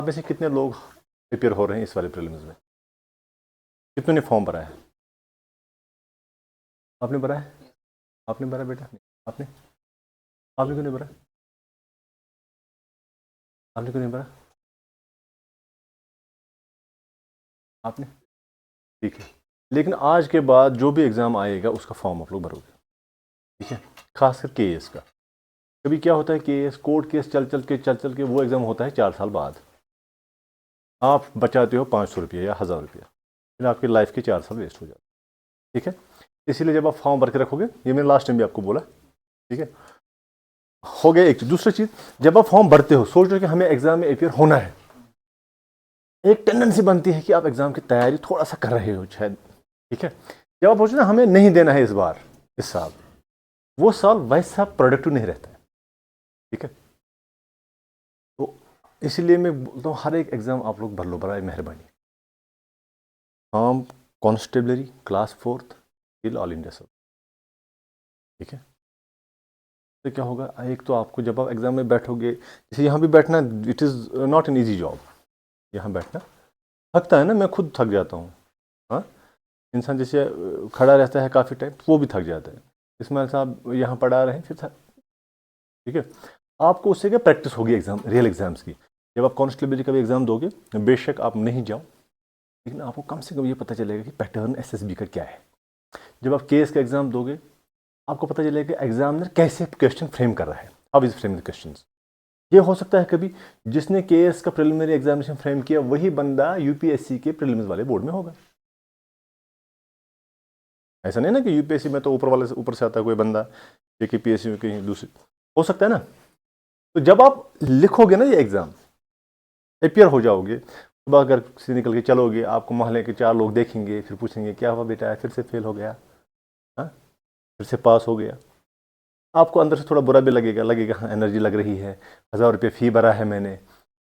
आप में से कितने लोग प्रिपेयर हो रहे हैं इस वाले प्रीलिम्स में? कितने ने फॉर्म भरा है? आपने भरा है? आपने भरा बेटा? आपने आपने क्यों नहीं भरा? आपने क्यों नहीं भरा? आपने? ठीक है, लेकिन आज के बाद जो भी एग्ज़ाम आएगा उसका फॉर्म आप लोग भरोगे, ठीक है? खासकर केएस का। कभी क्या होता है, केएस कोर्ट केस चल चल के वो एग्ज़ाम होता है 4 साल बाद। आप बचाते हो 500 रुपये या 1000 रुपया, फिर आपकी लाइफ के 4 साल वेस्ट हो जाते हैं, ठीक है? इसीलिए जब आप फॉर्म भर के रखोगे, ये मैंने लास्ट टाइम भी आपको बोला, ठीक है? हो गया एक चीज। दूसरी चीज, जब आप फॉर्म भरते हो सोच रहे हो कि हमें एग्जाम में अपियर होना है, एक टेंडेंसी बनती है कि आप एग्जाम की तैयारी थोड़ा सा कर रहे हो शायद, ठीक है? जब आप सोचते ना हमें नहीं देना है इस बार, इस साल, वो साल वैसा प्रोडक्टिव नहीं रहता है, ठीक है? तो इसलिए मैं बोलता हूँ हर एक एग्जाम आप लोग भर लो, बड़ा मेहरबानी। Form constabulary class 4th till all India सब, ठीक है? तो क्या होगा, एक तो आपको जब आप एग्जाम में बैठोगे, जैसे यहाँ भी बैठना, it is not an easy job. यहाँ बैठना थकता है ना, मैं खुद थक जाता हूँ। हाँ, इंसान जैसे खड़ा रहता है काफ़ी टाइम, वो भी थक जाता है। इस्माइल साहब यहाँ पढ़ा रहे हैं, फिर ठीक है, आपको उससे क्या प्रैक्टिस होगी एग्जाम, रियल एग्जाम्स की। जब आप कॉन्स्टेबल का भी एग्जाम दोगे, बेशक आप नहीं जाओ, लेकिन आपको कम से कम ये पता चलेगा कि पैटर्न एसएसबी का क्या है। जब आप केस का एग्जाम दोगे, आपको पता चलेगा कि एग्जामिनर कैसे क्वेश्चन फ्रेम कर रहा है, how is frame the question. ये हो सकता है कभी जिसने केएस का प्रिलिमिनरी एग्जामिनेशन फ्रेम किया वही बंदा यूपीएससी के प्रीलिम्स वाले बोर्ड में होगा। ऐसा नहीं ना कि यूपीएससी में तो ऊपर वाले से ऊपर से आता है कोई बंदा, जेके पीएससी में कहीं दूसरी, हो सकता है ना। तो जब आप लिखोगे ना ये एग्जाम, अपियर हो जाओगे, सुबह अगर से निकल के चलोगे, आपको मोहल्ले के 4 लोग देखेंगे, फिर पूछेंगे क्या हुआ बेटा, फिर से फेल हो गया, हाँ, फिर से पास हो गया। आपको अंदर से थोड़ा बुरा भी लगेगा हाँ, एनर्जी लग रही है, 1000 रुपये फ़ी भरा है मैंने,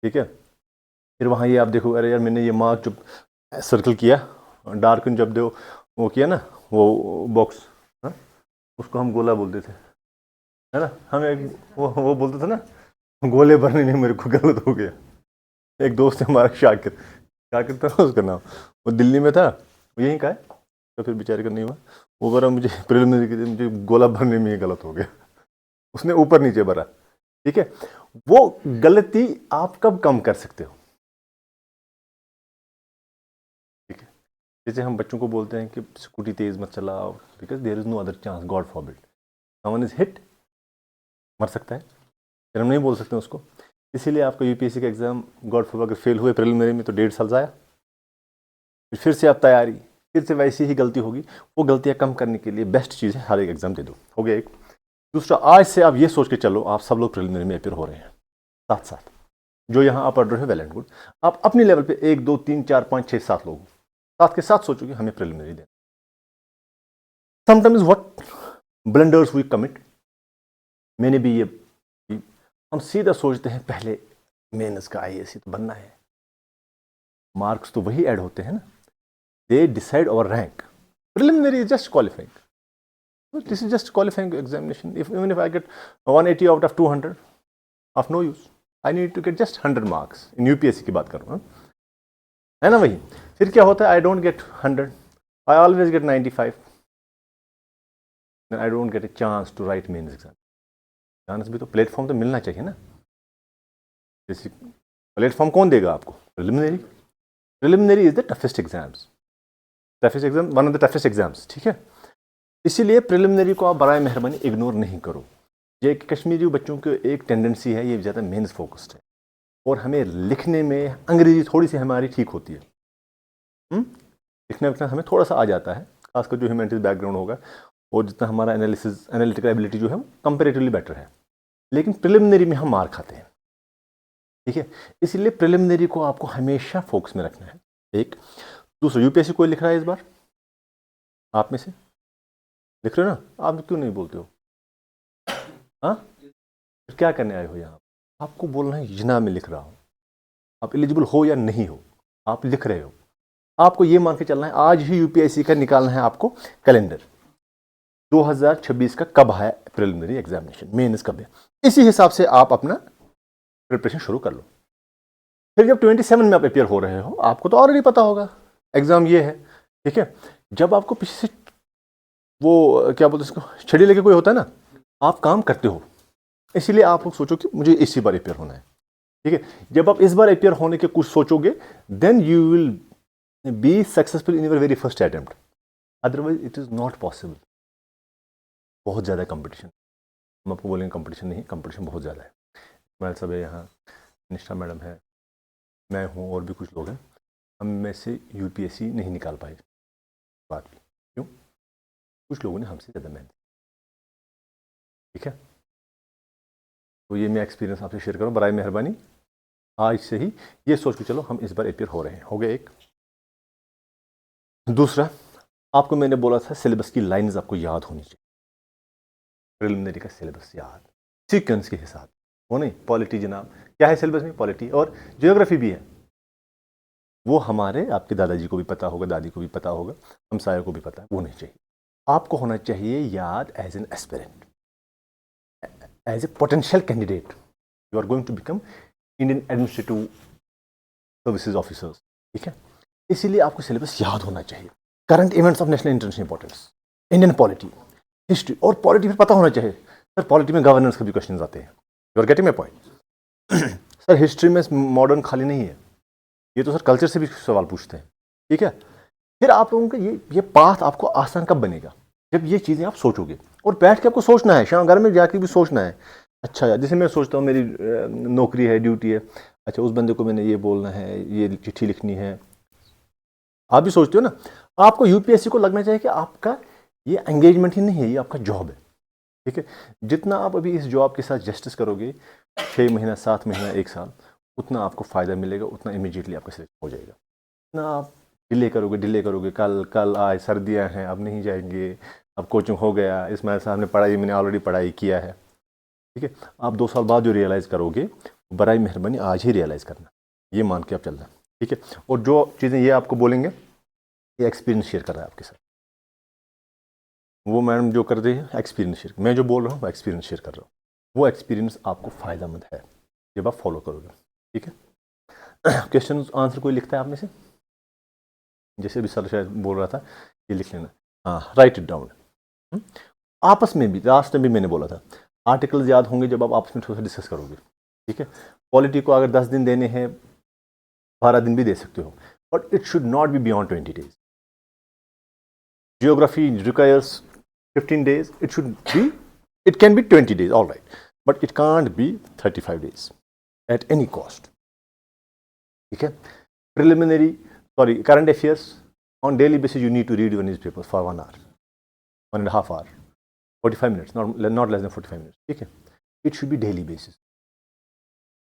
ठीक है? फिर वहाँ ये आप देखो, अरे यार मैंने ये मार्क जब सर्कल किया, डार्क जब दो वो किया ना, वो बॉक्स, हाँ, उसको हम गोला बोलते थे, है ना? हम एक वो बोलते थे ना, गोले भरने में मेरे को गलत हो गया। एक दोस्त है हमारा, शाकिर, शाकिर था उसका नाम, वो दिल्ली में था, वो यहीं का है, तो फिर बेचारे का नहीं हुआ। वो भरा मुझे प्रिलिमिनरी के दिन, मुझे गोला भरने में ही गलत हो गया, उसने ऊपर नीचे भरा, ठीक है? वो गलती आप कब कम कर सकते हो, ठीक है? जैसे हम बच्चों को बोलते हैं कि स्कूटी तेज मत चलाओ, because there is no other chance, God forbid someone is hit, मर सकता है, फिर हम नहीं बोल सकते उसको। इसीलिए आपका यूपीएससी का एग्जाम गॉड फॉरबिड अगर फेल हुए प्रीलिमिनरी में तो 1.5 साल जाया, फिर से आप तैयारी, फिर से वैसी ही गलती होगी। वो गलतियां कम करने के लिए बेस्ट चीज़ है हर एक एग्जाम दे दो, हो गया एक। दूसरा, आज से आप ये सोच के चलो, आप सब लोग प्रीलिमिनरी में अपियर हो रहे हैं साथ साथ, जो यहाँ आप पढ़ रहे हो वेल एंड गुड। आप अपनी लेवल पे 1 2 3 4 5 6 7 लोग साथ के साथ सोचो कि हमें प्रीलिमिनरी देना। Sometimes what blunders we commit, मैंने भी ये, हम सीधा सोचते हैं पहले मेंस का आईएएस तो बनना है, मार्क्स तो वही ऐड होते हैं ना, they decide our rank, preliminary is just qualifying, this is just qualifying examination. Even if I get 180 out of 200, of no use. I need to get just 100 marks. In UPSC की बात कर रहा हूँ, है ना? वही फिर क्या होता है, I don't get 100, I always get 95, then I don't get a chance to write mains exam. Chance भी तो, प्लेटफॉर्म तो मिलना चाहिए ना। जैसे प्लेटफॉर्म कौन देगा आपको? Preliminary. Preliminary is the toughest exams, toughest exam, one of the toughest exams, ठीक है? इसीलिए प्रिलिमिनरी को आप बराए मेहरबानी इग्नोर नहीं करो। ये कश्मीरी बच्चों की एक टेंडेंसी है, ये ज़्यादा मेंस फोकस्ड है, और हमें लिखने में अंग्रेजी थोड़ी सी हमारी ठीक होती है, लिखना विखना हमें थोड़ा सा आ जाता है, खासकर जो ह्यूमैनिटीज बैकग्राउंड होगा, और जितना हमारा एनालिसिस एनालिटिकल एबिलिटी जो है वो कंपेरेटिवली बेटर है। लेकिन प्रिलिमिनरी में हम मार खाते हैं, ठीक है? इसलिए प्रिलिमिनरी को आपको हमेशा फोकस में रखना है, एक। दूसरा, यूपीएससी कोई लिख रहा है इस बार आप में से? लिख रहे हो ना? आप क्यों नहीं बोलते हो? हाँ, फिर क्या करने आए हो यहाँ? आपको बोलना है जना में लिख रहा हूँ, आप एलिजिबल हो या नहीं हो, आप लिख रहे हो। आपको ये मान के चलना है, आज ही यूपीएससी का निकालना है आपको कैलेंडर, 2026 का कब है प्रिलिमिनरी एग्जामिनेशन, मेंस कब है, इसी हिसाब से आप अपना प्रिपरेशन शुरू कर लो। फिर जब 27 में आप अपियर हो रहे हो, आपको तो ऑलरेडी पता होगा एग्जाम ये है, ठीक है। जब आपको पीछे से वो क्या बोलते हैं इसको, छड़ी लेके कोई होता है ना, आप काम करते हो, इसीलिए आप लोग सोचो कि मुझे इसी बार अपियर होना है, ठीक है। जब आप इस बार अपियर होने के कुछ सोचोगे, then you will be successful in your very first attempt, otherwise it is not possible. बहुत ज़्यादा कंपटीशन, हम आपको बोलेंगे कंपटीशन नहीं, कंपटीशन बहुत ज़्यादा है। मैं सब है यहाँ, निष्ठा मैडम है, मैं हूँ, और भी कुछ लोग हैं, हम में से यूपीएससी नहीं निकाल पाए। बात भी क्यों? कुछ लोगों ने हमसे ज़्यादा मेहनत, ठीक है। तो ये मैं एक्सपीरियंस आपसे शेयर करूँ, बराए मेहरबानी आज से ही ये सोच के चलो हम इस बार अपियर हो रहे हैं। हो गया एक। दूसरा, आपको मैंने बोला था सिलेबस की लाइंस आपको याद होनी चाहिए, प्रिलिमिनरी का सिलेबस याद, सीक्वेंस के हिसाब, वो नहीं पॉलिटी जनाब क्या है सिलेबस में, पॉलिटी और ज्योग्राफी भी है, वो हमारे आपके दादाजी को भी पता होगा, दादी को भी पता होगा, हमसायों को भी पता है, वो नहीं चाहिए। आपको होना चाहिए याद as an aspirant, as a potential candidate, you are going to become Indian administrative services officers, ठीक है। इसीलिए आपको सिलेबस याद होना चाहिए। Current events of national international importance, Indian polity, history, और पॉलिटी फिर पता होना चाहिए। सर पॉलिटी में गवर्नेंस के भी क्वेश्चन आते हैं, you are getting my point. Sir history में मॉडर्न खाली नहीं है, ये तो सर कल्चर से भी सवाल पूछते हैं, ठीक है। फिर आप लोगों का ये पाथ आपको आसान कब बनेगा, जब ये चीज़ें आप सोचोगे, और बैठ के आपको सोचना है, शाम घर में जाके भी सोचना है। अच्छा यार, जैसे मैं सोचता हूँ मेरी नौकरी है, ड्यूटी है, अच्छा उस बंदे को मैंने ये बोलना है, ये चिट्ठी लिखनी है, आप भी सोचते हो ना। आपको यूपीएससी को लगना चाहिए कि आपका ये एंगेजमेंट ही नहीं है, ये आपका जॉब है, ठीक है। जितना आप अभी इस जॉब के साथ जस्टिस करोगे, 6 महीना, 7 महीना, 1 साल, उतना आपको फ़ायदा मिलेगा, उतना इमीडिएटली आपका सिलेक्शन हो जाएगा। इतना आप डिले करोगे, कल आज सर्दियाँ हैं, अब नहीं जाएंगे, अब कोचिंग हो गया, इसमाइल साहब ने पढ़ाई, मैंने ऑलरेडी पढ़ाई किया है, ठीक है। आप 2 साल बाद जो रियलाइज़ करोगे, बराए मेहरबानी आज ही रियलाइज़ करना, ये मान के आप चलना, ठीक है। और जो चीज़ें ये आपको बोलेंगे, ये एक्सपीरियंस शेयर कर रहा है आपके साथ, वो मैडम जो कर रही है एक्सपीरियंस शेयर, मैं जो बोल रहा हूँ वो एक्सपीरियंस शेयर कर रहा हूँ, वो एक्सपीरियंस आपको फ़ायदेमंद है जब आप फॉलो करोगे, ठीक है। क्वेश्चन आंसर कोई लिखता है आप में से? जैसे भी सर शायद बोल रहा था, ये लिख लेना, हाँ राइट इट डाउन। आपस में भी लास्ट में भी मैंने बोला था, आर्टिकल्स याद होंगे जब आप आपस में थोड़ा सा डिस्कस करोगे, ठीक है। पॉलिटी को अगर 10 दिन देने हैं, 12 दिन भी दे सकते हो, but it should not be beyond 20 days. Geography requires 15 days, it can be 20 days, all right, but it can't be 35 days at any cost, ठीक है। current affairs, on daily basis you need to read your newspapers for 1 hour, 1.5 hour, 45 minutes, not less than 45 minutes, ठीक है। it should be daily basis,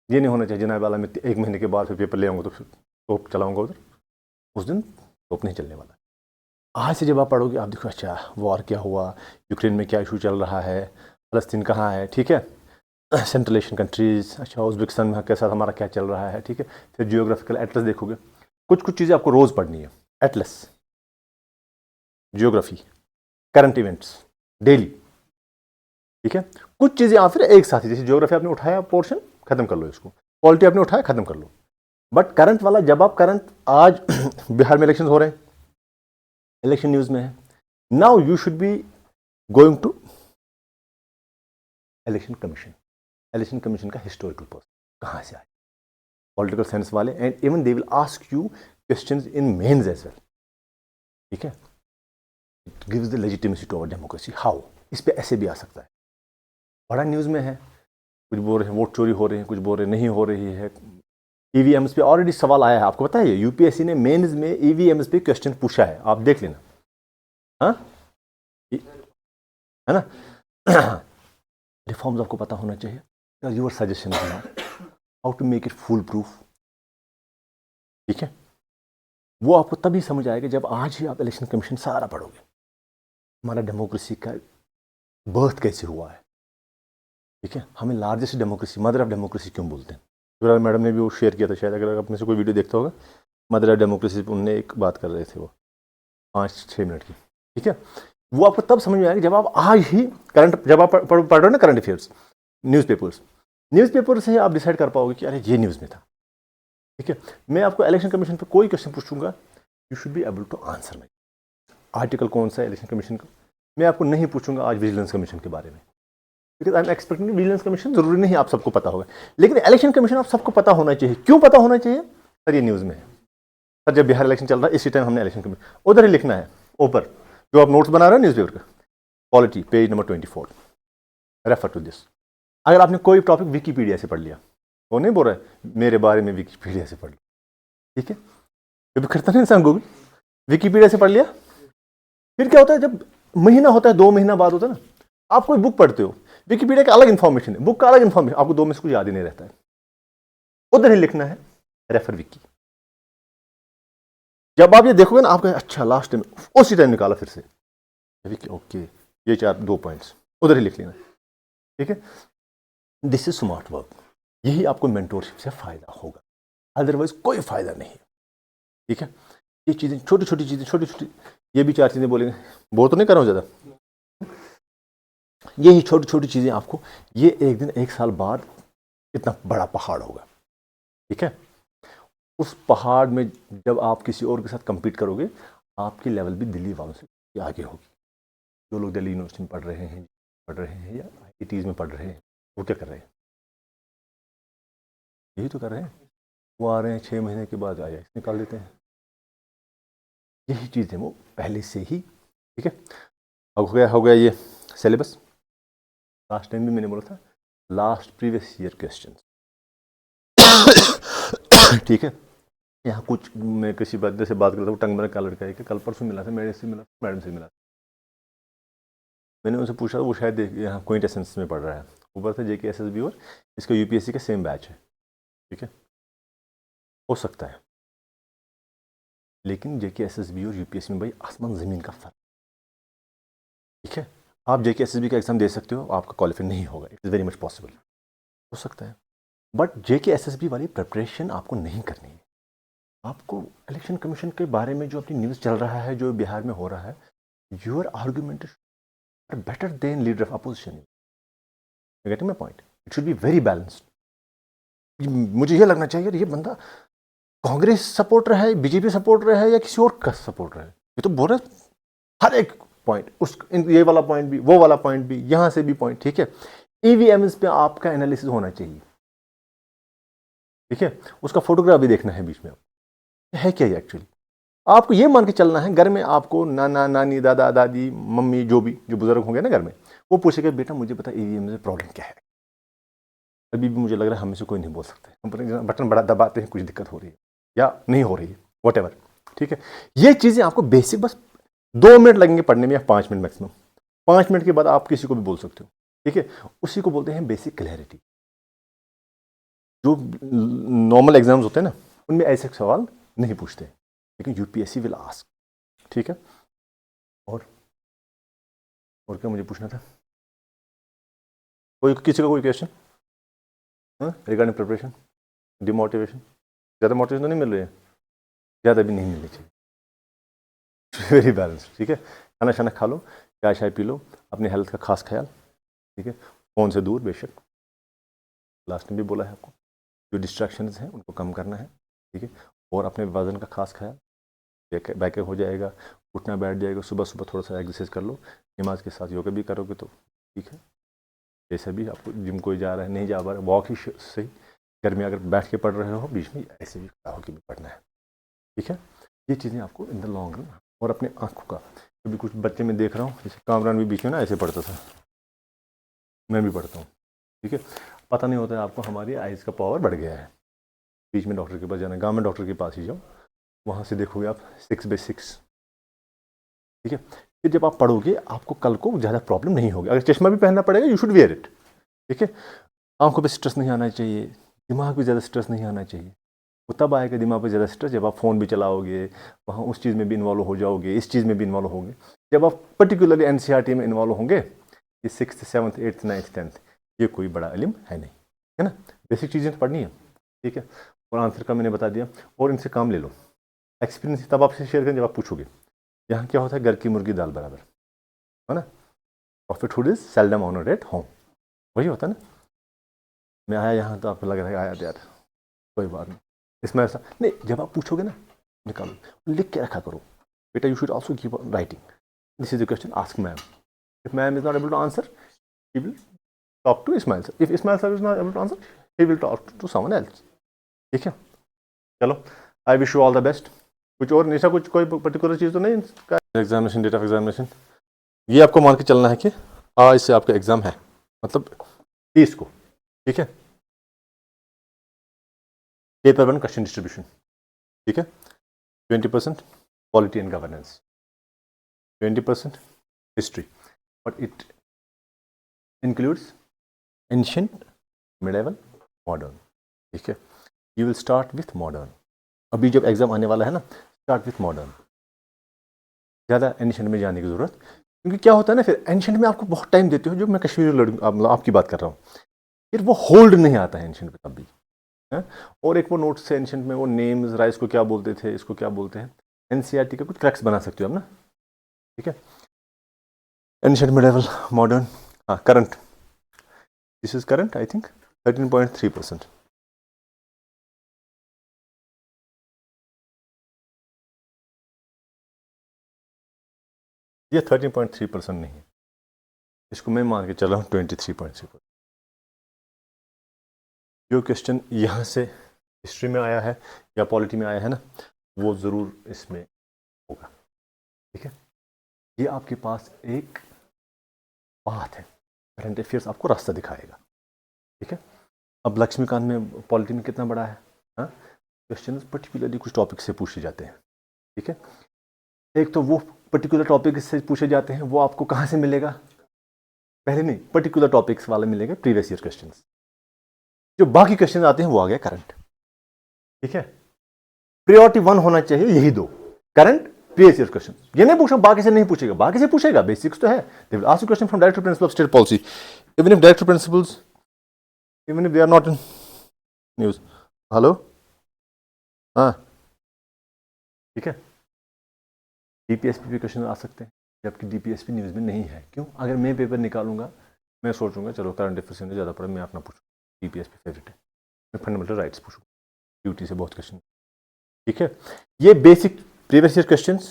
ये नहीं होना चाहिए जनाब वाला मैं 1 महीने के बाद फिर पेपर ले आऊँगा तो फिर तोप चलाऊँगा उधर, उस दिन तोप नहीं चलने वाला। आज से जब आप पढ़ोगे, आप देखो अच्छा वॉर क्या हुआ, यूक्रेन में क्या इशू चल रहा है, फ़लस्तीन कहाँ है, ठीक है, सेंट्रल एशियन कंट्रीज़, अच्छा उज़्बेकिस्तान के साथ हमारा क्या चल रहा है, ठीक है। फिर जियोग्राफिकल एटलस देखोगे, कुछ चीज़ें आपको रोज़ पढ़नी है, Atlas, geography, current events daily, ठीक है। कुछ चीज़ें आप फिर एक साथ ही, जैसे जियोग्राफी आपने उठाया पोर्शन ख़त्म कर लो, इसको पॉलिटी आपने उठाया ख़त्म कर लो, बट करंट वाला जब आप करंट, आज बिहार में इलेक्शन हो रहे हैं, इलेक्शन न्यूज़ में है, now you should be going to election commission का हिस्टोरिकल पर्सन कहाँ से आए, पॉलिटिकल साइंस वाले, and even they will ask you questions in mains as well, ठीक है। It gives the legitimacy to our democracy, how, इस पे ऐसे भी आ सकता है, बड़ा न्यूज़ में है, कुछ बोल रहे हैं वोट चोरी हो रही है, कुछ बोल रहे नहीं हो रही है, ईवीएम्स पे ऑलरेडी सवाल आया है, आपको पता है यूपीएससी ने मेंस में ईवीएम्स पे क्वेश्चन पूछा है, आप देख लेना, हाँ है ना। रिफॉर्म्स आपको पता होना चाहिए, your suggestion how to make it full proof, ठीक है। वो आपको तभी समझ आएगा जब आज ही आप इलेक्शन कमीशन सारा पढ़ोगे, हमारा डेमोक्रेसी का बर्थ कैसे हुआ है, ठीक है। हमें largest democracy, mother of democracy क्यों बोलते हैं, मैडम ने भी वो शेयर किया था, शायद अगर अपने से कोई वीडियो देखता होगा, मदर ऑफ डेमोक्रेसी उनने एक बात कर रहे थे, वो 5-6 मिनट की, ठीक है। वो आपको तब समझ में आएगा जब आप आज ही करंट, जब आप पढ़ रहे हो ना करंट अफेयर्स, न्यूज़पेपर से आप डिसाइड कर पाओगे कि अरे ये न्यूज़ में था, ठीक है, मैं आपको इलेक्शन कमीशन पे कोई क्वेश्चन पूछूंगा, you should be able to answer my. Article कौन सा है इलेक्शन कमीशन का, मैं आपको नहीं पूछूंगा आज विजिलेंस कमीशन के बारे में, because I am expecting vigilance commission जरूरी नहीं आप सबको पता होगा, लेकिन इलेक्शन कमीशन आप सबको पता होना चाहिए। क्यों पता होना चाहिए सर? ये न्यूज़ में है सर, जब बिहार इलेक्शन चल रहा है इसी टाइम हमने इलेक्शन कमीशन, उधर ही लिखना है ऊपर जो आप नोट्स बना रहे हैं न्यूज़पेपर का, polity page number 24, refer to this. अगर आपने कोई टॉपिक विकीपीडिया से पढ़ लिया, वो नहीं बोल रहा है मेरे बारे में विकीपीडिया से पढ़ लिया, ठीक है, कभी करता नहीं इंसान गूगल, विकीपीडिया से पढ़ लिया, फिर क्या होता है जब महीना होता है 2 महीना बाद होता है ना, आप कोई बुक पढ़ते हो, विकीपीडिया का अलग इन्फॉर्मेशन है, बुक का अलग इन्फॉर्मेशन, आपको 2 में से कुछ याद ही नहीं रहता है, उधर ही लिखना है रेफर विकी। जब आप ये देखोगे ना आपको अच्छा लास्ट टाइम उसी टाइम निकाला फिर से विकी, ओके ये 2 पॉइंट्स उधर ही लिख लेना, ठीक है। दिस इज स्मार्ट वर्क, यही आपको मेंटोरशिप से फायदा होगा, अदरवाइज कोई फायदा नहीं है, ठीक है। ये चीजें छोटी छोटी चीजें, छोटी छोटी, ये भी 4 चीजें बोलेंगे, बोर तो नहीं कर रहा हूं ज्यादा, यही छोटी छोटी चीजें आपको, ये एक दिन 1 साल बाद इतना बड़ा पहाड़ होगा, ठीक है। उस पहाड़ में जब आप किसी और के साथ compete करोगे, आपकी लेवल भी दिल्ली वालों से आगे होगी। जो लोग दिल्ली यूनिवर्सिटी में पढ़ रहे हैं या IITs में पढ़ रहे हैं, वो क्या कर रहे हैं? यही तो कर रहे हैं, वो आ रहे हैं 6 महीने के बाद IIT निकाल देते हैं, यही चीज़ है वो पहले से ही, ठीक है। अब हो गया ये सिलेबस, लास्ट टाइम भी मैंने बोला था लास्ट प्रीवियस ईयर क्वेश्चन, ठीक है। यहाँ कुछ मैं किसी बंदे से बात करता हूँ, टंग मेरा का लड़का है कि कल परसों मिला था, मेरे से मिला, मैडम से मिला, मैंने उनसे पूछा वो शायद यहाँ क्विंटेसेंस में पढ़ रहा है, ऊपर से JKSSB और इसका UPSC का सेम बैच है, ठीक है, हो सकता है, लेकिन JKSSB और UPSC में भाई आसमान ज़मीन का फर्क, ठीक है। आप JKSSB का एग्ज़ाम दे सकते हो, आपका क्वालिफाई नहीं होगा, it is very much possible, हो सकता है, बट JKSSB वाली प्रिपरेशन आपको नहीं करनी है। आपको इलेक्शन कमीशन के बारे में जो अपनी न्यूज़ चल रहा है, जो बिहार में हो रहा है, your argument are better than leader of opposition, getting my point, it should be very balanced. मुझे ये लगना चाहिए ये बंदा कांग्रेस सपोर्टर है, BJP सपोर्टर है या किसी और का सपोर्टर है, ये तो बोल रहे हर एक पॉइंट, उस ये वाला पॉइंट भी, वो वाला पॉइंट भी, यहां से भी पॉइंट, ठीक है। EVMs पे आपका एनालिसिस होना चाहिए, ठीक है, उसका फोटोग्राफ भी देखना है बीच में, है क्या ये एक्चुअली। आपको ये मान के चलना है, घर में आपको नाना नानी दादा दादी मम्मी जो बुजुर्ग होंगे ना घर में, वो पूछेगा बेटा मुझे पता EVM में प्रॉब्लम क्या है, अभी भी मुझे लग रहा है हमें से कोई नहीं बोल सकते, बटन बड़ा दबाते हैं कुछ दिक्कत हो रही है या नहीं हो रही है, वॉटेवर, ठीक है। ये चीज़ें आपको बेसिक बस 2 मिनट लगेंगे पढ़ने में या 5 मिनट मैक्सिमम, 5 मिनट के बाद आप किसी को भी बोल सकते हो, ठीक है। उसी को बोलते हैं बेसिक क्लैरिटी। जो नॉर्मल एग्जाम्स होते हैं ना उनमें ऐसे सवाल नहीं पूछते, लेकिन UPSC विल आस्क, ठीक है। और क्या मुझे पूछना था, किसी का कोई क्वेश्चन रिगार्डिंग प्रिपरेशन, डिमोटिवेशन, ज़्यादा मोटिवेशन तो नहीं मिल रही है, ज़्यादा भी नहीं मिलनी चाहिए, वेरी बैलेंस, ठीक है। खाना शाना खा लो, चाय शाय पी लो, अपनी हेल्थ का खास ख्याल, ठीक है, फ़ोन से दूर बेशक, लास्ट टाइम भी बोला है आपको, जो डिस्ट्रैक्शंस हैं उनको कम करना है, ठीक है, और अपने वजन का खास ख्याल, बैकअप हो जाएगा, उठना बैठ जाएगा, सुबह सुबह थोड़ा सा एक्सरसाइज कर लो, नमाज के साथ योगा भी करोगे तो ठीक है। जैसे भी आपको जिम कोई जा रहा है नहीं जा पा रहा है, वॉक ही सही, घर में अगर बैठ के पढ़ रहे हो बीच में ऐसे भी खड़ा होकर भी पढ़ना है, ठीक है। ये चीज़ें आपको इन द लॉन्ग रन, और अपने आँखों का, कभी कुछ बच्चे में देख रहा हूँ, जैसे कामरान भी बीच में ना ऐसे पढ़ता था, मैं भी पढ़ता हूँ, ठीक है, पता नहीं होता है आपको हमारी आइज़ का पावर बढ़ गया है, बीच में डॉक्टर के पास जाना, गाँव में डॉक्टर के पास ही जाओ, वहाँ से देखोगे आप 6/6, ठीक है। फिर जब आप पढ़ोगे आपको कल को ज़्यादा प्रॉब्लम नहीं होगी, अगर चश्मा भी पहनना पड़ेगा यू शुड वेयर इट, ठीक है। आंखों पे स्ट्रेस नहीं आना चाहिए, दिमाग पे ज़्यादा स्ट्रेस नहीं आना चाहिए, वो तब आएगा दिमाग पे ज़्यादा स्ट्रेस जब आप फ़ोन भी चलाओगे, वहाँ उस चीज़ में भी इन्वॉल्व हो जाओगे, इस चीज़ में भी इन्वॉल्व होंगे, जब आप पर्टिकुलरली NCERT में इन्वॉल्व होंगे, ये 6th 7th 8th 9th 10th ये कोई बड़ा इल्म है नहीं, है ना, बेसिक चीज़ें तो पढ़नी है, ठीक है। और आंसर का मैंने बता दिया, और इनसे काम ले लो, एक्सपीरियंस तब आपसे शेयर करें जब आप पूछोगे। यहाँ क्या होता है, घर की मुर्गी दाल बराबर, है ना, prophethood is seldom honoured at home, वही होता है ना। मैं आया यहाँ तो आपको लग रहा है आया यार, कोई बात नहीं, इसमें ऐसा नहीं, जब आप पूछोगे ना निकालो, लिख के रखा करो बेटा, you should also keep writing this is the question, ask ma'am, if ma'am is not able to answer he will talk to Ismail sir, if Ismail sir is not able to answer he will talk to someone else. ठीक है, चलो I wish you all the best. कुछ और निशा, कुछ कोई particular चीज़ तो नहीं? Examination, date of examination, ये आपको मान के चलना है कि आज से आपका एग्जाम है, मतलब 30 को। ठीक है, पेपर 1 क्वेश्चन डिस्ट्रीब्यूशन, ठीक है, 20% polity and governance, 20% history, but it includes ancient, medieval, modern. ठीक है, you will start with modern. अभी जब एग्जाम आने वाला है ना, स्टार्ट विथ मॉडर्न, ज़्यादा एंशिएंट में जाने की ज़रूरत, क्योंकि क्या होता है ना, फिर एंशिएंट में आपको बहुत टाइम देते हो, जो मैं कश्मीरी लड़ूंगा आपकी बात कर रहा हूँ, फिर वो होल्ड नहीं आता है एंशिएंट में तब भी है? और एक वो नोट्स से एंशिएंट में वो नेम्स, राइस को क्या बोलते थे, इसको क्या बोलते हैं, एनसीईआरटी का कुछ क्रैक्स बना सकते हो आप ना। ठीक है, एंशिएंट, मिडेवल, मॉडर्न, हाँ current, this is current I think 13.3%। ये 13.3% नहीं है, इसको मैं मान के चल रहा हूँ 23.3%। जो क्वेश्चन यहाँ से हिस्ट्री में आया है या पॉलिटी में आया है ना, वो ज़रूर इसमें होगा। ठीक है, ये आपके पास एक बात है, करंट अफेयर्स आपको रास्ता दिखाएगा। ठीक है, अब लक्ष्मीकांत में पॉलिटी में कितना बड़ा है, हाँ, क्वेश्चन पर्टिकुलरली कुछ टॉपिक से पूछे जाते हैं। ठीक है, एक तो वो पर्टिकुलर टॉपिक से पूछे जाते हैं, वो आपको कहाँ से मिलेगा, पहले नहीं, पर्टिकुलर टॉपिक्स वाले मिलेंगे प्रीवियस ईयर क्वेश्चन, जो बाकी क्वेश्चन आते हैं वो आ गया करंट। ठीक है, प्रायोरिटी 1 होना चाहिए, यही दो, करंट, प्रीवियस ईयर क्वेश्चन। ये नहीं पूछा बाकी से नहीं पूछेगा, बाकी से पूछेगा, बेसिक्स तो है। They will ask you question from director principal of state policy, even if director principals, even if they are not in news. Hello, हाँ ठीक है, डीपीएसपी पे क्वेश्चन आ सकते हैं, जबकि डीपीएसपी न्यूज़ में नहीं है। क्यों? अगर मैं पेपर निकालूंगा, मैं सोचूंगा चलो करंट अफेयर्स ने ज़्यादा पढ़ा, मैं अपना पूछूँ, डीपीएसपी फेवरेट है, मैं फंडामेंटल राइट्स पूछूँ, ड्यूटी से बहुत क्वेश्चन। ठीक है, ये basic previous year questions,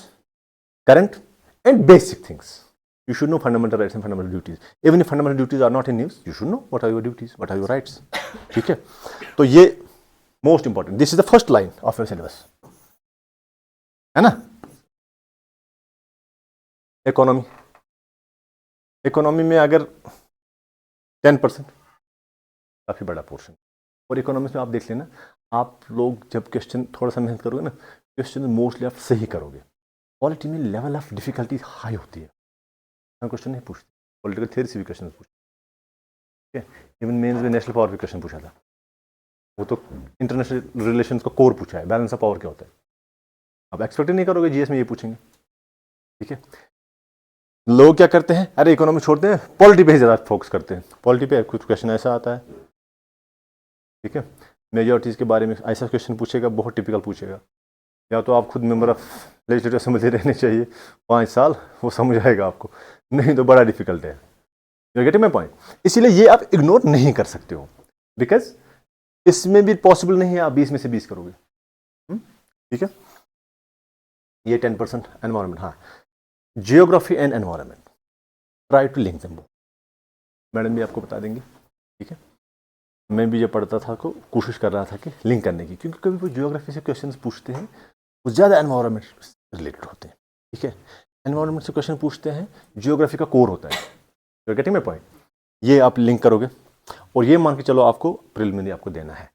current and basic things, you should know fundamental rights and fundamental duties. Even if fundamental duties are not in news, you should know what are your duties, what are your rights. ठीक है, तो ये most important, this is the first line of your syllabus, है ना। Economy, economy में अगर 10% काफ़ी बड़ा पोर्शन, और इकोनॉमिक्स में आप देख लेना, आप लोग जब क्वेश्चन थोड़ा सा मेहनत करोगे ना, क्वेश्चन मोस्टली आप सही करोगे। पॉलिटी में लेवल ऑफ डिफिकल्टी हाई होती है, क्वेश्चन नहीं पूछते, पॉलिटिकल थ्योरी से भी क्वेश्चन पूछते। ठीक है, इवन मेंस में नेशनल पावर भी क्वेश्चन पूछा था, वो तो इंटरनेशनल रिलेशंस का कोर पूछा है, बैलेंस ऑफ पावर क्या होता है। आप एक्सपेक्ट नहीं करोगे जीएस में ये पूछेंगे। ठीक है, लोग क्या करते हैं, अरे इकोनॉमी छोड़ते हैं, पॉलिटी पे ही ज़्यादा फोकस करते हैं, पॉलिटी पे कुछ क्वेश्चन ऐसा आता है। ठीक है, मेजॉरिटीज़ के बारे में ऐसा क्वेश्चन पूछेगा, बहुत टिपिकल पूछेगा, या तो आप खुद मेंबर ऑफ लेजिस्लेटिव असेंबली रहने चाहिए 5 साल, वो समझ आएगा आपको, नहीं तो बड़ा डिफिकल्ट है। You getting my point? इसीलिए ये आप इग्नोर नहीं कर सकते हो, बिकॉज इसमें भी पॉसिबल नहीं है आप 20 में से 20 करोगे। ठीक है, ये 10% एनवायरमेंट, हाँ, geography and environment, try to link them, madam भी आपको बता देंगे। ठीक है, मैं भी जब पढ़ता था तो कोशिश कर रहा था कि लिंक करने की, क्योंकि कभी वो जियोग्राफी से क्वेश्चंस पूछते हैं, वो ज़्यादा एनवायरमेंट से रिलेटेड होते हैं। ठीक है, एनवायरमेंट से क्वेश्चन पूछते हैं, जियोग्राफी का कोर होता है। You getting my point? ये आप लिंक करोगे, और ये मान के चलो आपको प्रिलिमिनरी आपको देना है।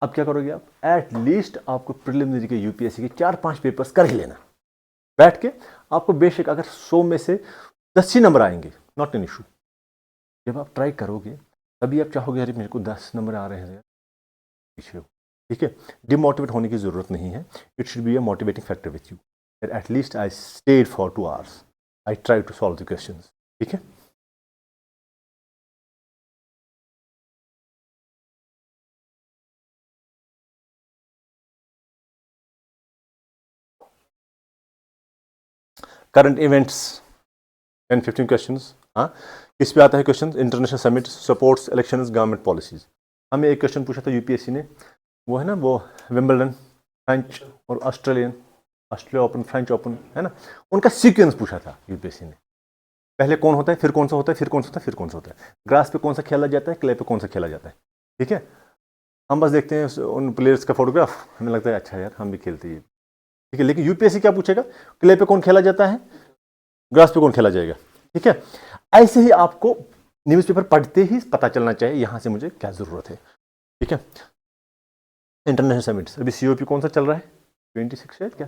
अब क्या करोगे आप, एट लीस्ट आपको प्रिलिमिनरी के यूपीएससी के 4-5 पेपर्स कर ही लेना बैठ के। आपको बेशक अगर 100 में से 10 ही नंबर आएंगे, नॉट एन इशू। जब आप ट्राई करोगे तभी आप चाहोगे अरे मेरे को 10 नंबर आ रहे हैं पीछे हो। ठीक है, डिमोटिवेट होने की जरूरत नहीं है, it should be a motivating factor with you, at least I stayed for 2 hours, I try to solve the questions. ठीक है, करंट इवेंट्स 10-15 क्वेश्चंस। हाँ, इस पे आता है question, international summit, supports, elections, government policies. हमें एक क्वेश्चन पूछा था यूपीएससी ने, वो है ना, वो विंबलडन, फ्रेंच और ऑस्ट्रेलिया ओपन, फ्रेंच ओपन, है ना, उनका सीक्वेंस पूछा था यूपीएससी ने। पहले कौन होता है, फिर कौन सा होता है, फिर कौन सा होता है, फिर कौन सा होता है, ग्रास पे कौन सा खेला जाता है, क्ले पे कौन सा खेला जाता है। ठीक है, हम बस देखते हैं उन प्लेयर्स का फोटोग्राफ, हमें लगता है अच्छा यार हम भी खेलते हैं। ठीक है, लेकिन यूपीएससी क्या पूछेगा, क्ले पे कौन खेला जाता है, ग्रास पे कौन खेला जाएगा। ठीक है, ऐसे ही आपको न्यूज़पेपर पढ़ते ही पता चलना चाहिए यहां से मुझे क्या जरूरत है। ठीक है, इंटरनेशनल समिट्स, अभी सीओपी कौन सा चल रहा है, 26 है क्या,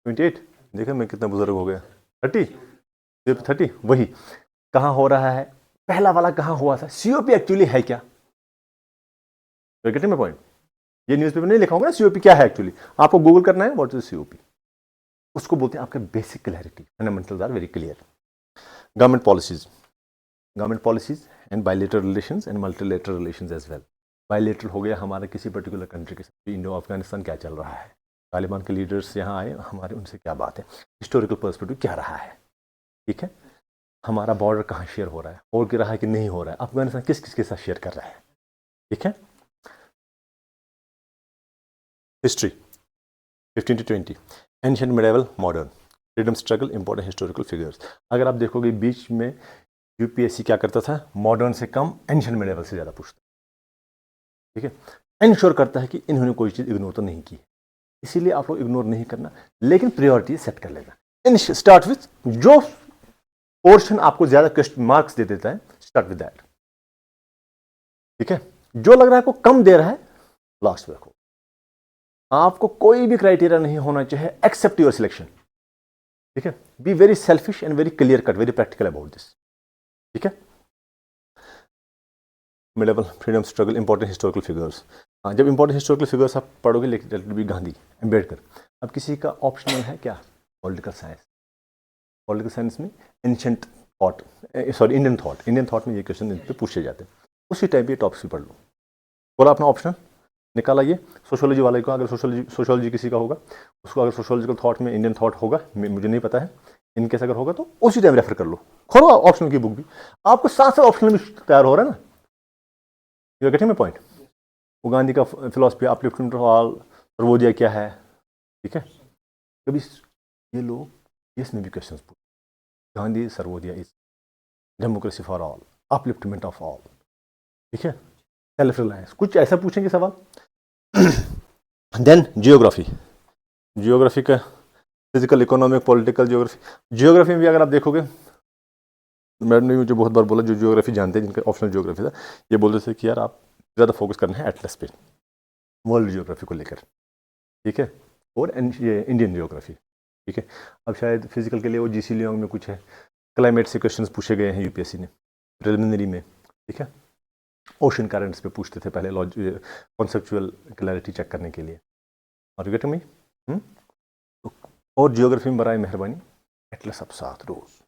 28, देखा मैं कितना बुजुर्ग हो गया, 30, वही कहाँ हो रहा है, पहला वाला कहाँ हुआ था, सीओपी एक्चुअली है क्या, गेटिंग माय पॉइंट। ये न्यूज़पेपर नहीं लिखा होगा ना सीओपी क्या है एक्चुअली, आपको गूगल करना है व्हाट इज सीओपी, उसको बोलते हैं आपका basic clarity, fundamentals are very clear. Government policies and bilateral relations and multilateral relations as well. Bilateral हो गया हमारा किसी पर्टिकुलर कंट्री के साथ, इंडो अफगानिस्तान क्या चल रहा है, तालिबान के लीडर्स यहाँ आए, हमारे उनसे क्या बात है, हिस्टोरिकल पर्सपेक्टिव क्या रहा है। ठीक है, हमारा बॉर्डर कहाँ शेयर हो रहा है, हो रहा है कि नहीं हो रहा है, अफगानिस्तान किस किस के साथ शेयर कर रहा है। ठीक है, history 15 to 20, ancient, medieval, modern, freedom struggle, important historical figures. अगर आप देखोगे बीच में यूपीएससी क्या करता था, मॉडर्न से कम एंशिएंट मिडिवल से ज़्यादा पूछता। ठीक है, इंश्योर करता है कि इन्होंने कोई चीज़ इग्नोर तो नहीं की, इसीलिए आप लोग इग्नोर नहीं करना, लेकिन प्रायोरिटी सेट कर लेना। इन स्टार्ट विथ जो पोर्शन आपको ज़्यादा क्वेश्चन मार्क्स दे देता है, स्टार्ट विद दैट। ठीक है, जो लग रहा है को कम दे रहा है लास्ट में रखो। आपको कोई भी क्राइटेरिया नहीं होना चाहिए एक्सेप्ट योर सिलेक्शन। ठीक है, be very selfish and very clear cut, very practical about this. ठीक है, medieval, freedom struggle, important historical figures. हाँ, जब इंपॉर्टेंट हिस्टोरिकल फिगर्स आप पढ़ोगे, लेट गांधी, अम्बेडकर, अब किसी का ऑप्शनल है क्या, पॉलिटिकल साइंस, पॉलिटिकल साइंस में ancient thought, sorry Indian thought में ये क्वेश्चन पे पूछे जाते हैं, उसी टाइप ये टॉपिक्स भी पढ़ लो। बोला अपना ऑप्शन निकाला, ये सोशोलॉजी वाले को, अगर सोशोलॉजी किसी का होगा, उसको अगर सोशोलॉजिकल थॉट में इंडियन थॉट होगा, मुझे नहीं पता है, इनकेस अगर होगा तो उसी टाइम रेफर कर लो, खोलो ऑप्शनल की बुक भी, आपको साथ साथ ऑप्शनल भी तैयार हो रहा है ना। You are getting my point. वो गांधी का philosophy, upliftment of all, Sarvodaya क्या है। ठीक है, कभी ये लोग इसमें भी क्वेश्चन पूछ, Gandhi Sarvodaya is democracy for all, upliftment of all. ठीक है, सेल्फ रिलायंस, कुछ ऐसा पूछेंगे सवाल। देन जियोग्राफी का फिजिकल, इकोनॉमिक, पॉलिटिकल, जियोग्राफी में भी अगर आप देखोगे, मैडम ने मुझे बहुत बार बोला, जो जियोग्राफी जानते हैं जिनका ऑप्शनल जियोग्राफी था, ये बोलते थे कि यार आप ज़्यादा फोकस करना है एटलस पे, वर्ल्ड जियोग्राफी को लेकर। ठीक है, और ये इंडियन जियोग्राफी। ठीक है, अब शायद फिजिकल के लिए वो जीसी लियोंग में कुछ है, क्लाइमेट से क्वेश्चन पूछे गए हैं यूपीएससी ने प्रिलिमिनरी में। ठीक है, ओशन करेंट्स पे पूछते थे पहले, कॉन्सेप्चुअल क्लैरिटी चेक करने के लिए। और यू गेटिंग मी। और जियोग्राफी में बराए मेहरबानी एटलस अब साथ रोज,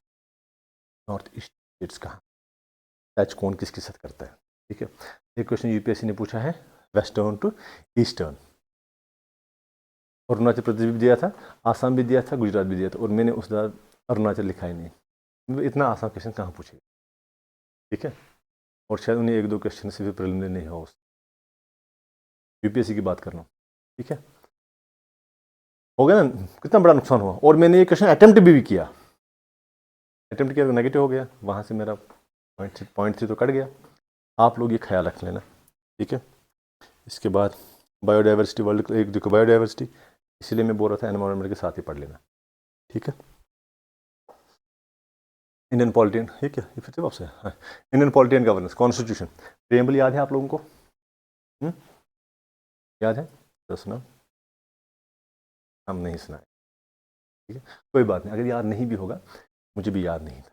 नॉर्थ ईस्ट स्टेट्स कहाँ, टच कौन किसके साथ करता है। ठीक है, एक क्वेश्चन यूपीएससी ने पूछा है western to eastern, Arunachal Pradesh भी दिया था, आसाम भी दिया था, गुजरात भी दिया था, और मैंने उस बार अरुणाचल लिखा ही नहीं, इतना आसान क्वेश्चन कहाँ पूछेगा। ठीक है, और शायद उन्हें एक दो क्वेश्चन से भी प्रिलिमिनरी नहीं हो, यूपीएससी की बात कर रहा हूँ। ठीक है, हो गया ना, कितना बड़ा नुकसान हुआ। और मैंने ये क्वेश्चन अटेम्प्ट भी किया, अटेम्प्ट किया तो नेगेटिव हो गया, वहाँ से मेरा पॉइंट थ्री तो कट गया। आप लोग ये ख्याल रख लेना। ठीक है, इसके बाद बायोडाइवर्सिटी, वर्ल्ड एक देखो बायोडाइवर्सिटी, इसलिए मैं बोल रहा था एनवायरनमेंट के साथ ही पढ़ लेना। ठीक है, इंडियन पॉलिटी, ठीक है, ये फिर से आपसे Indian polity and governance, constitution, preamble याद है आप लोगों को? याद है? तो सुना, हम नहीं सुना। ठीक है, कोई बात नहीं, अगर याद नहीं भी होगा, मुझे भी याद नहीं था,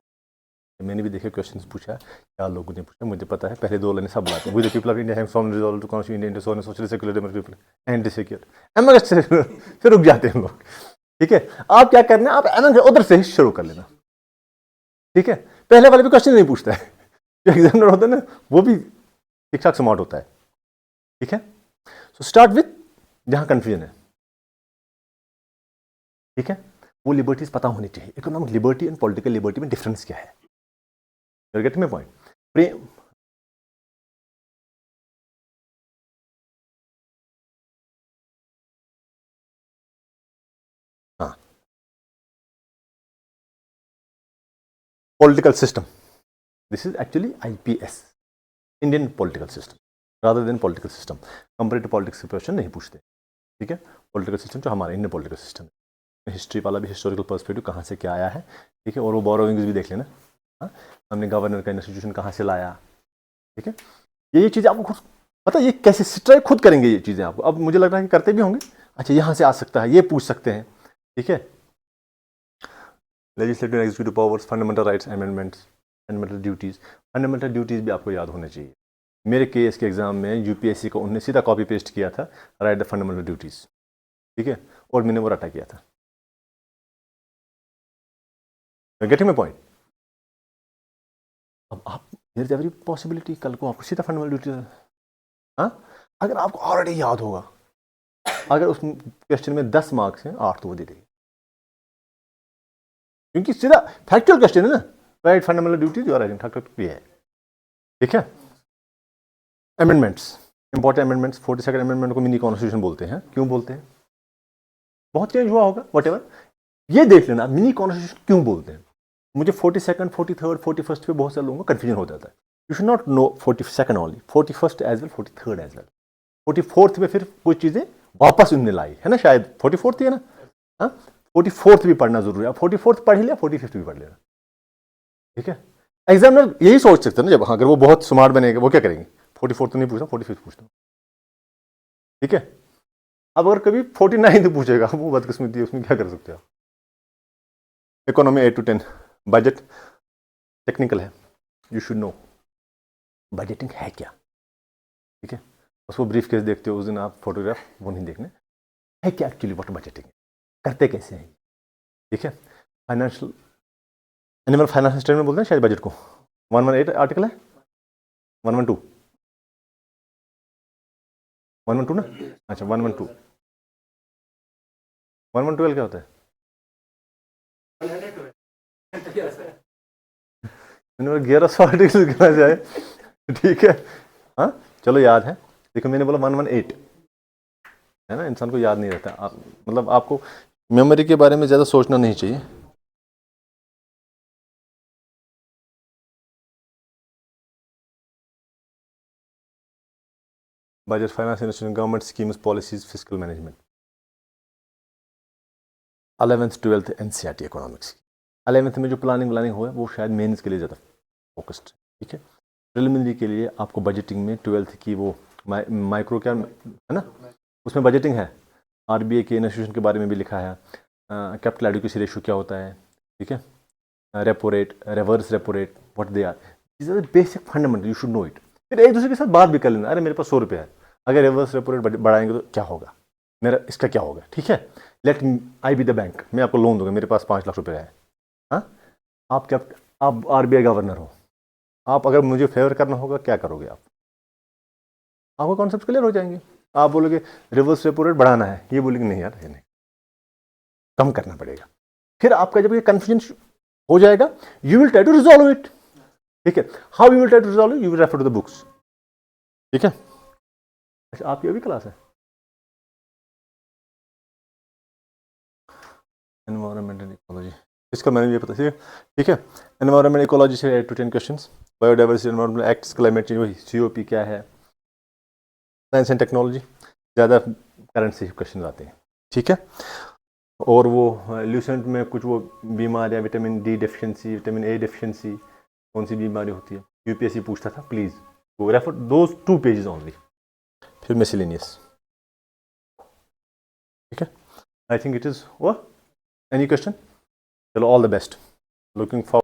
मैंने भी देखे क्वेश्चंस पूछा, क्या लोगों ने पूछा, मुझे पता है, पहले दो लाइनें सब बुलाते हैं, with the people of India have found resolve to constitute India into social social secular democratic and secure, एमएस से फिर रुक जाते हैं लोग। ठीक है, आप क्या करना है, आप एमएस उधर से ही शुरू कर लेना। ठीक है, पहले वाले भी क्वेश्चन नहीं पूछता है, जो एग्जामिनर होता है ना वो भी ठीक ठाक स्मार्ट होता है। ठीक है, सो स्टार्ट विथ जहां कंफ्यूजन है। ठीक है, वो लिबर्टीज पता होनी चाहिए, economic liberty and political liberty में डिफरेंस क्या है। You get my point. political system. This is actually IPS, Indian political system, rather than political system. Comparative politics के क्वेश्चन नहीं पूछते, ठीक है. पॉलिटिकल सिस्टम जो हमारा इंडियन पॉलिटिकल सिस्टम है, हिस्ट्री वाला भी हिस्टोरिकल पर्सपेक्टिव कहाँ से क्या आया है, ठीक है. और वो बोरोइंग्स भी देख लेना. हाँ, हमने गवर्नर का इंस्टीट्यूशन कहाँ से लाया, ठीक है. ये चीज़ें आपको खुद पता, ये कैसे स्ट्राइक खुद करेंगे ये चीज़ें आपको. अब मुझे लग रहा है कि करते भी होंगे. अच्छा, यहाँ से आ सकता है, ये पूछ सकते हैं, ठीक है. Legislative executive powers, fundamental rights, amendments, fundamental duties. Fundamental duties भी आपको याद होने चाहिए. मेरे केस के एग्जाम में यूपीएससी को उन्होंने सीधा कॉपी पेस्ट किया था, राइट द फंडामेंटल ड्यूटीज़, ठीक है, और मैंने वो रटा किया था. Getting my point. अब आप, देयर इज एवरी पॉसिबिलिटी कल को आपको सीधा फंडामेंटल ड्यूटीज. हाँ, अगर आपको ऑलरेडी याद होगा, अगर उस क्वेश्चन में 10 मार्क्स हैं, 8 तो वो दे देगी, क्योंकि सीधा फैक्चुअल क्वेश्चन है ना. राइट फंडामेंटल ड्यूटीज और राइटिंग फैक्टर ये है, ठीक है. Amendments, important amendments. 42nd amendment को मिनी कॉन्स्टिट्यूशन बोलते हैं. क्यों बोलते हैं? बहुत चेंज हुआ होगा, व्हाटएवर. ये देख लेना मिनी कॉन्स्टिट्यूशन क्यों बोलते हैं. मुझे 42nd, 43rd, 41st पे बहुत सारे लोगों को कन्फ्यूजन हो जाता है. You should not know 42nd only, 41st as well, 43rd as well. 44th में फिर कुछ चीज़ें वापस उन्होंने लाई है ना, शायद 44th है ना. हाँ, 44th भी पढ़ना जरूरी है. 44th पढ़ लिया, 45th भी पढ़ लेना, ठीक है. एग्जामिनर यही सोच सकते हैं ना, जब अगर वो बहुत स्मार्ट बनेगा, वो क्या करेंगे, 44th तो नहीं पूछता, 45th पूछता हूँ, ठीक है. अब अगर कभी 49th पूछेगा, वो बदकिस्मती है, उसमें क्या कर सकते हो. Economy 8 to 10. बजट टेक्निकल है, यू शुड नो बजटिंग है क्या, ठीक है. उसको ब्रीफ केस देखते हो उस दिन आप, फोटोग्राफ वो नहीं देखने, है क्या एक्चुअली व्हाट बजटिंग है, करते कैसे हैं, ठीक है. फाइनेंशियल एनिमल फाइनेंशियल स्टेटमेंट बोलते हैं शायद बजट को. 118 आर्टिकल है, 112, 112 ना. अच्छा, 112, 112 क्या होता है. 1100 आर्टिकल गिना जाए, ठीक है. हाँ, चलो याद है. देखो मैंने बोला 118 है ना, इंसान को याद नहीं रहता. आप मतलब आपको मेमोरी के बारे में ज़्यादा सोचना नहीं चाहिए. Budget, finance, government schemes, policies, fiscal management. 11th 12th NCERT economics. 11th में जो प्लानिंग हुआ है वो शायद मेंस के लिए ज़्यादा फोकस्ड, ठीक है. प्रिलिमिनरी के लिए आपको बजटिंग में 12th की वो माइक्रो क्या है ना, उसमें बजटिंग है. आरबीआई के इंस्टीट्यूशन के बारे में भी लिखा है. कैपिटल एडिक्वेसी रेशियो क्या होता है, ठीक है. Repo rate, reverse repo rate, what they are, this are basic fundamental, you should know it. फिर एक दूसरे के साथ बात भी कर लेना. अरे मेरे पास 100 रुपये है, अगर रिवर्स रेपो रेट बढ़ाएंगे तो क्या होगा, मेरा इसका क्या होगा, ठीक है. Let I be the bank, मैं आपको लोन दूंगा, मेरे पास 5 लाख रुपये है. हाँ, आप क्या, आप आरबीआई गवर्नर हो, आप अगर मुझे फेवर करना होगा क्या करोगे आप, आपको कॉन्सेप्ट क्लियर हो जाएंगे. आप बोलोगे रिवर्स रेपो रेट बढ़ाना है, ये बोलेंगे नहीं यार, ये नहीं, कम करना पड़ेगा. फिर आपका जब ये कन्फ्यूजन हो जाएगा, you will try to resolve it, ठीक है. How you will try to resolve it, you will refer to the books, ठीक है. अच्छा, आपकी अभी क्लास है एनवायरमेंट एंड इकोलॉजी, इसका मैंने ये पता है, ठीक है. एनवायरमेंट इकोलॉजी से 8 to 10 questions. Biodiversity, environment acts, climate change, वही सीओपी क्या है. साइंस एंड टेक्नोलॉजी ज़्यादा करंट से क्वेश्चन आते हैं, ठीक है. और वो ल्यूसेंट में कुछ वो बीमारियाँ, vitamin D deficiency, vitamin A deficiency, कौन सी बीमारी होती है, यूपीएससी पूछता था. प्लीज़ वो रेफर दोज 2 पेजेस ओनली. फिर मिसलेनियस, ठीक है. आई थिंक इट इज़ वो. Any question? चलो, all the best, looking for